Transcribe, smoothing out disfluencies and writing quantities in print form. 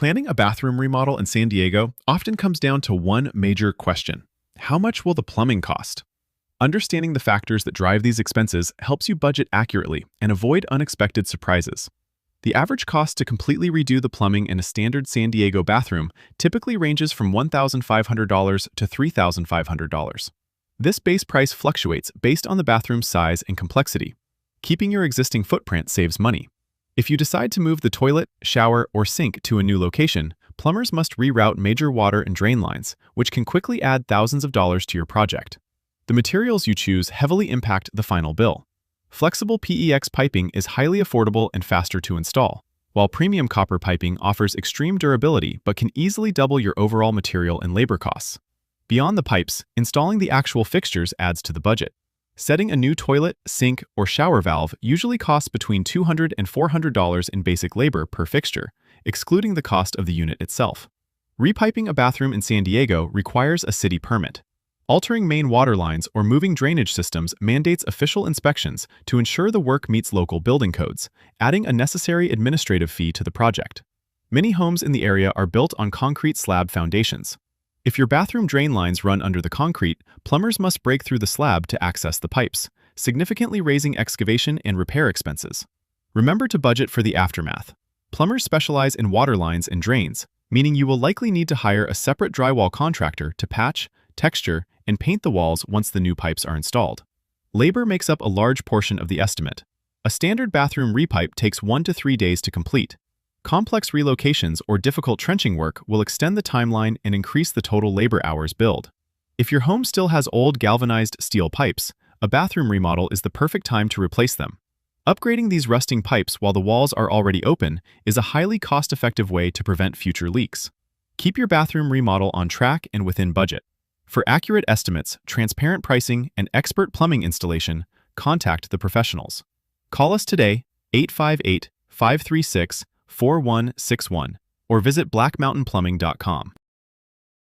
Planning a bathroom remodel in San Diego often comes down to one major question: how much will the plumbing cost? Understanding the factors that drive these expenses helps you budget accurately and avoid unexpected surprises. The average cost to completely redo the plumbing in a standard San Diego bathroom typically ranges from $1,500 to $3,500. This base price fluctuates based on the bathroom's size and complexity. Keeping your existing footprint saves money. If you decide to move the toilet, shower, or sink to a new location, plumbers must reroute major water and drain lines, which can quickly add thousands of dollars to your project. The materials you choose heavily impact the final bill. Flexible PEX piping is highly affordable and faster to install, while premium copper piping offers extreme durability but can easily double your overall material and labor costs. Beyond the pipes, installing the actual fixtures adds to the budget. Setting a new toilet, sink, or shower valve usually costs between $200 and $400 in basic labor per fixture, excluding the cost of the unit itself. Repiping a bathroom in San Diego requires a city permit. Altering main water lines or moving drainage systems mandates official inspections to ensure the work meets local building codes, adding a necessary administrative fee to the project. Many homes in the area are built on concrete slab foundations. If your bathroom drain lines run under the concrete, plumbers must break through the slab to access the pipes, significantly raising excavation and repair expenses. Remember to budget for the aftermath. Plumbers specialize in water lines and drains, meaning you will likely need to hire a separate drywall contractor to patch, texture, and paint the walls once the new pipes are installed. Labor makes up a large portion of the estimate. A standard bathroom repipe takes 1 to 3 days to complete. Complex relocations or difficult trenching work will extend the timeline and increase the total labor hours billed. If your home still has old galvanized steel pipes, a bathroom remodel is the perfect time to replace them. Upgrading these rusting pipes while the walls are already open is a highly cost-effective way to prevent future leaks. Keep your bathroom remodel on track and within budget. For accurate estimates, transparent pricing, and expert plumbing installation, contact the professionals. Call us today, 858-536-4161, or visit blackmountainplumbing.com.